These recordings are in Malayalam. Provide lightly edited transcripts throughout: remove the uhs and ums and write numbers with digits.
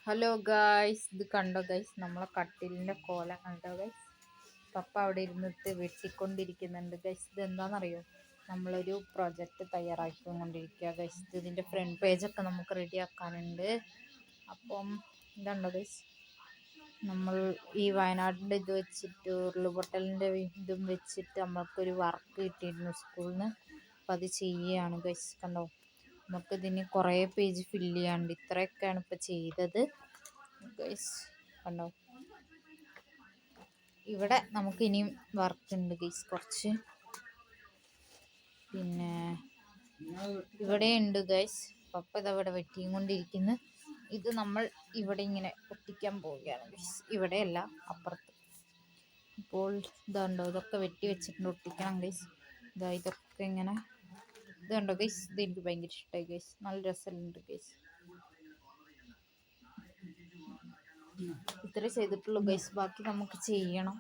ഹലോ ഗായ്സ്, ഇത് കണ്ടോ ഗൈസ്, നമ്മളെ കട്ടിലിന്റെ കോലം കണ്ടോ ഗൈസ്. പപ്പ അവിടെ ഇരുന്നിട്ട് വെട്ടിക്കൊണ്ടിരിക്കുന്നുണ്ട് ഗൈസ്. ഇത് എന്താണെന്നറിയോ, നമ്മളൊരു പ്രൊജക്റ്റ് തയ്യാറാക്കിക്കൊണ്ടിരിക്കുക ഗൈസ്. ഇതിൻ്റെ ഫ്രണ്ട് പേജൊക്കെ നമുക്ക് റെഡിയാക്കാനുണ്ട്. അപ്പം ഇതുണ്ടോ ഗൈസ്, നമ്മൾ ഈ വയനാടിൻ്റെ ഇത് വെച്ചിട്ട് ഉരുൾപൊട്ടലിൻ്റെ ഇതും വെച്ചിട്ട് നമ്മൾക്കൊരു വർക്ക് കിട്ടിയിരുന്നു സ്കൂളിൽ നിന്ന്. അപ്പം അത് ചെയ്യുകയാണ് ഗൈസ്. കണ്ടോ, നമുക്കിതിന് കുറേ പേജ് ഫില്ല് ചെയ്യാണ്ട്. ഇത്രയൊക്കെയാണ് ഇപ്പം ചെയ്തത് ഗൈസ്. കണ്ടോ, ഇവിടെ നമുക്ക് ഇനിയും വർക്ക് ഉണ്ട് ഗൈസ് കുറച്ച്. പിന്നെ ഇവിടെ ഉണ്ട് ഗൈസ്. പപ്പ ഇതവിടെ വെട്ടിയും കൊണ്ടിരിക്കുന്നു. ഇത് നമ്മൾ ഇവിടെ ഇങ്ങനെ ഒട്ടിക്കാൻ പോവുകയാണ് ഗൈസ്. ഇവിടെയല്ല, അപ്പുറത്ത്. ഇപ്പോൾ ഇതുണ്ടോ, ഇതൊക്കെ വെട്ടി വെച്ചിട്ടുണ്ട്, ഒട്ടിക്കണം ഗൈസ്. ഇതൊക്കെ ഇങ്ങനെ ഇതുണ്ടോ ഗൈസ്. ഇത് എനിക്ക് ഭയങ്കര ഇഷ്ടമായി ഗൈസ്, നല്ല രസമുണ്ട് ഗൈസ്. ഇത്ര ചെയ്തിട്ടുള്ളൂ ഗൈസ്, ബാക്കി നമുക്ക് ചെയ്യണം.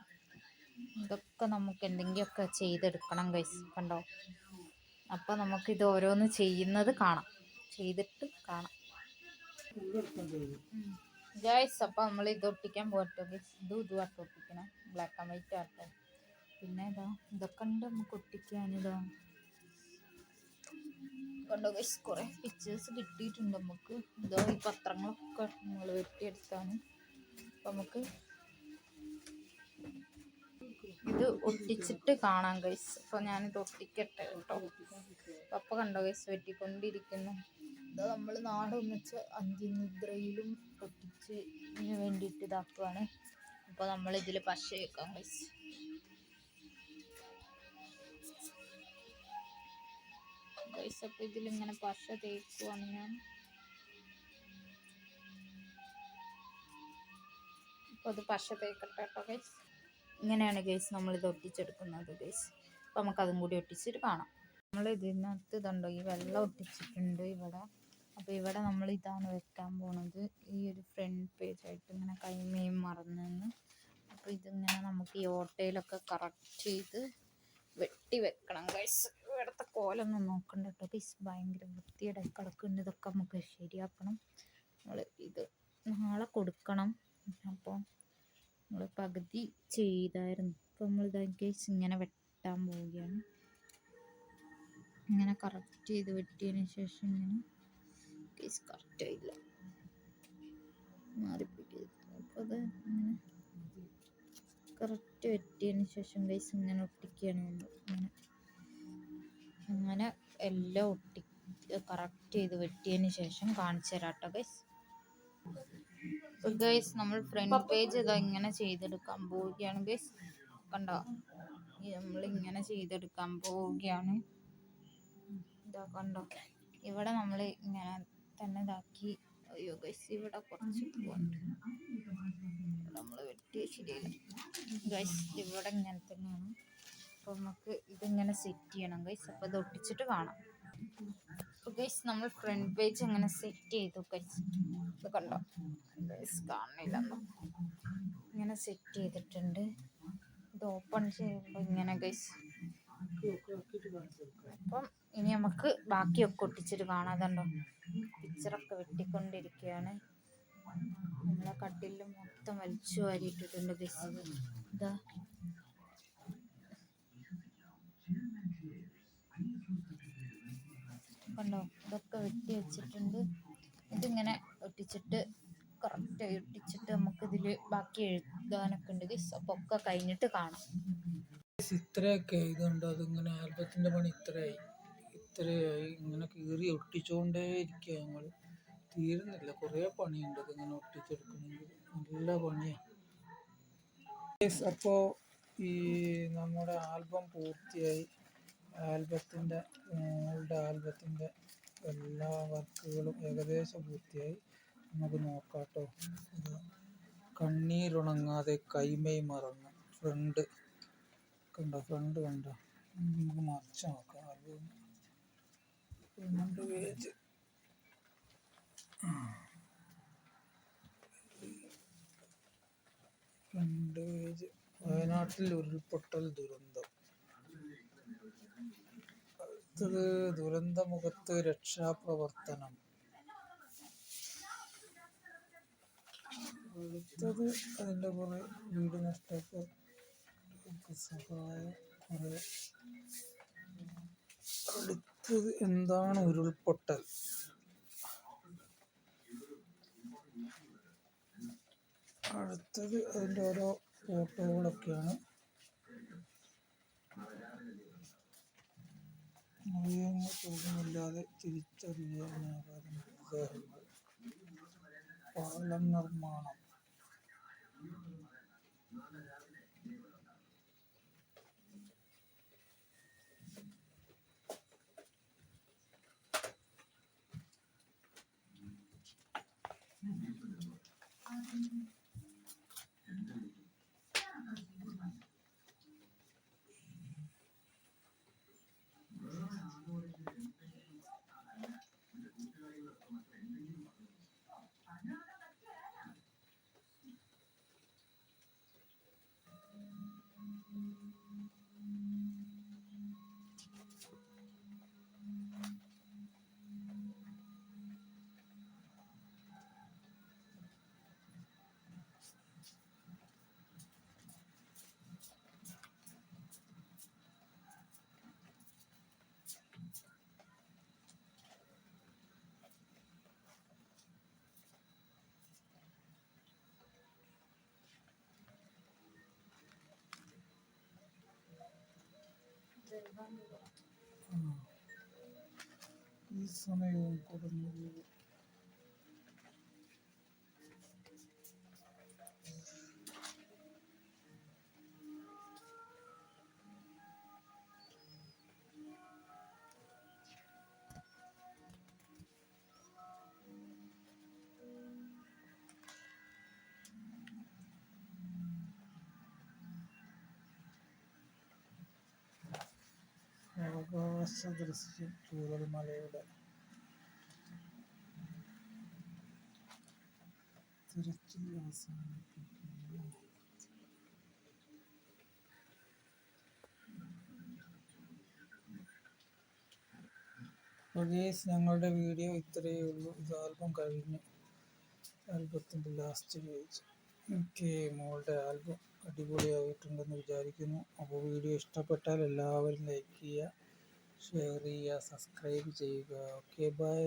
ഇതൊക്കെ നമുക്ക് എന്തെങ്കിലുമൊക്കെ ചെയ്തെടുക്കണം ഗൈസ്. കണ്ടോ, അപ്പം നമുക്കിത് ഓരോന്ന് ചെയ്യുന്നത് കാണാം, ചെയ്തിട്ട് കാണാം ഗൈസ്. അപ്പം നമ്മൾ ഇത് ഒട്ടിക്കാൻ പോകട്ടോ ഗൈസ്. ഇതുമായിട്ട് ഒട്ടിക്കണം, ബ്ലാക്ക് ആൻഡ് വൈറ്റ് ആട്ടോ. പിന്നെ ഇതൊക്കെ ഉണ്ട് നമുക്ക് ഒട്ടിക്കാനിതാ. കണ്ടോ ഗൈസ്, കുറേ പിക്ചേഴ്സ് കിട്ടിയിട്ടുണ്ട് നമുക്ക്. ഈ പത്രങ്ങളൊക്കെ നമ്മൾ വെട്ടിയെടുത്താണ്. അപ്പം നമുക്ക് ഇത് ഒട്ടിച്ചിട്ട് കാണാം ഗൈസ്. അപ്പോൾ ഞാനിത് ഒട്ടിക്കട്ടെ കേട്ടോ. പപ്പ കണ്ടോ ഗൈസ്, വെട്ടിക്കൊണ്ടിരിക്കുന്നു. നമ്മൾ നാടൊന്നിച്ച് അന്തിനിദ്രയിലും ഒട്ടിച്ച് ഇതിന് വേണ്ടിയിട്ട് ഇതാക്കുകയാണ്. അപ്പോൾ നമ്മളിതിൽ പശ വെക്കാം ഗൈസ്. ഗൈസ്, അപ്പോൾ ഇതിലിങ്ങനെ പശ തേക്കുവാണ് ഞാൻ. അപ്പോൾ അത് പശ തേക്കട്ടെ കേട്ടോ ഗൈസ്. ഇങ്ങനെയാണ് ഗൈസ് നമ്മളിത് ഒട്ടിച്ചെടുക്കുന്നത് ഗൈസ്. അപ്പോൾ നമുക്കതും കൂടി ഒട്ടിച്ചിട്ട് കാണാം. നമ്മൾ ഇതിനകത്ത് ഇതുണ്ടോ, ഈ വെള്ളം ഒട്ടിച്ചിട്ടുണ്ട് ഇവിടെ. അപ്പോൾ ഇവിടെ നമ്മൾ ഇതാണ് വെക്കാൻ പോണത്, ഈ ഒരു ഫ്രണ്ട് പേജായിട്ട് ഇങ്ങനെ കൈമയും മറന്നെന്ന്. അപ്പോൾ ഇതിങ്ങനെ നമുക്ക് ഈ ഓട്ടയിലൊക്കെ കറക്റ്റ് ചെയ്ത് വെട്ടി വെക്കണം ഗൈസ്. ഇവിടുത്തെ കോലൊന്നും നോക്കണ്ട കേട്ടോ ഗൈസ്, ഭയങ്കര വൃത്തിയുടെ കിടക്കുന്നുണ്ട്. ഇതൊക്കെ നമുക്ക് ശരിയാക്കണം. നമ്മൾ ഇത് നാളെ കൊടുക്കണം. അപ്പോൾ നമ്മൾ പകുതി ചെയ്തായിരുന്നു. അപ്പോൾ നമ്മളിത് ഗൈസ് ഇങ്ങനെ വെട്ടാൻ പോവുകയാണ്. ഇങ്ങനെ കറക്റ്റ് ചെയ്ത് വെട്ടിയതിന് ശേഷം ഇങ്ങനെ ഗൈസ്, കറക്റ്റായില്ല, മാറിപ്പിക്കരുത്. അപ്പോൾ അത് ഇങ്ങനെ കറക്റ്റ് വെട്ടിയതിന് ശേഷം ഗൈസ് ഇങ്ങനെ ഒട്ടിക്കുകയാണ് നമ്മൾ. അങ്ങനെ എല്ലാം കറക്റ്റ് ചെയ്ത് വെട്ടിയതിന് ശേഷം കാണിച്ചു തരാം കേട്ടോ ഗൈസ്. അപ്പോൾ ഗൈസ്, നമ്മൾ ഫ്രണ്ട് പേജ് ഇതാ ഇങ്ങനെ ചെയ്തെടുക്കാൻ പോവുകയാണ് ഗൈസ്. കണ്ടോ, നമ്മളിങ്ങനെ ചെയ്തെടുക്കാൻ പോവുകയാണ്. ഇതാ കണ്ടോ, ഇവിടെ നമ്മൾ ഇങ്ങനെ തന്നെ ഇതാക്കി. അയ്യോ ഗൈസ്, ഇവിടെ കുറച്ച് പോകണ്ട്, നമ്മൾ വെട്ടി ശരിയല്ല ഗൈസ്. ഇവിടെ ഇങ്ങനെ തന്നെയാണ്. അപ്പോൾ നമുക്ക് ഇതിങ്ങനെ സെറ്റ് ചെയ്യണം ഗൈസ്. അപ്പോൾ ഇത് ഒട്ടിച്ചിട്ട് കാണാം. അപ്പോൾ ഗൈസ്, നമ്മൾ ഫ്രണ്ട് പേജ് അങ്ങനെ സെറ്റ് ചെയ്തു ഗൈസ്. ഇത് കണ്ടോ ഗൈസ്, കാണുന്നില്ലെന്നോ, ഇങ്ങനെ സെറ്റ് ചെയ്തിട്ടുണ്ട്. ഇത് ഓപ്പൺ ചെയ്യുമ്പോൾ ഇങ്ങനെ ഗൈസ്. അപ്പം ഇനി നമുക്ക് ബാക്കിയൊക്കെ ഒട്ടിച്ചിട്ട് കാണാം. അതുണ്ടോ, പിക്ചറൊക്കെ വെട്ടിക്കൊണ്ടിരിക്കുകയാണ്. നമ്മളെ കട്ടിലിൽ മൊത്തം വലിച്ചു വാരിയിട്ടിട്ടുണ്ട് ഗൈസ്. ഇതാ കണ്ടോ, ഇതൊക്കെ വെട്ടി വെച്ചിട്ടുണ്ട്. ഇതിങ്ങനെ ഒട്ടിച്ചിട്ട് കറക്റ്റായി ഒട്ടിച്ചിട്ട് നമുക്കിതിൽ ബാക്കി എഴുതാനൊക്കെ ഉണ്ട് ഗൈസ്. അപ്പോൾ ഒക്കെ കഴിഞ്ഞിട്ട് കാണാം. ഇത്രയൊക്കെ ഇതുണ്ട്, അതിങ്ങനെ ആൽബത്തിൻ്റെ പണി ഇത്രയായി ഇങ്ങനെ കീറി ഒട്ടിച്ചുകൊണ്ടേ ഇരിക്കുക. ഞങ്ങൾ തീരുന്നില്ല, കുറേ പണിയുണ്ട് ഇതിങ്ങനെ ഒട്ടിച്ചെടുക്കണമെങ്കിൽ, നല്ല പണിയാണ്. അപ്പോൾ ഈ നമ്മുടെ ആൽബം പൂർത്തിയായി. മോളുടെ ആൽബത്തിൻ്റെ എല്ലാ വർക്കുകളും ഏകദേശം പൂർത്തിയായി. നമുക്ക് നോക്കാം കേട്ടോ. കണ്ണീരുണങ്ങാതെ കൈമൈ മറന്ന് ഫ്രണ്ട് കണ്ടോ, നമുക്ക് മറിച്ച് നോക്കാം. ഫ്രണ്ട് പേജ് വയനാട്ടിൽ ഉരുൾപൊട്ടൽ ദുരന്തം. അടുത്തത് ദുരന്തമുഖത്ത് രക്ഷാപ്രവർത്തനം. അടുത്തത് അതിൻ്റെ കുറേ വീട് നഷ്ടപ്പെട്ടവർക്ക് സഹായം കുറേ. അടുത്തത് എന്താണ് ഉരുൾപൊട്ടൽ? അടുത്തത് അതിൻ്റെ ഓരോ ഫോട്ടോകളൊക്കെയാണ്. അവയവങ്ങൾ പോകുന്നില്ലാതെ തിരിച്ചറിയാനാകാതെ മൃതദേഹങ്ങൾ. പാലം നിർമ്മാണം. ഈ സമയവും കുറഞ്ഞു. ആകാശ ദൃശ്യം ചൂരൽമലയുടെ തിരച്ചിൽ അവസാനിപ്പിക്കുന്നു. ഞങ്ങളുടെ വീഡിയോ ഇത്രയേ ഉള്ളൂ. ഇത് ആൽബം കഴിഞ്ഞു. ആൽബത്തിൻ്റെ ലാസ്റ്റ് പേജ്. ഓക്കെ, മോളുടെ ആൽബം അടിപൊളിയായിട്ടുണ്ടെന്ന് വിചാരിക്കുന്നു. അപ്പോൾ വീഡിയോ ഇഷ്ടപ്പെട്ടാൽ എല്ലാവരും ലൈക്ക് ചെയ്യുക, ഷെയർ ചെയ്യുക, സബ്സ്ക്രൈബ് ചെയ്യുക. Okay, by.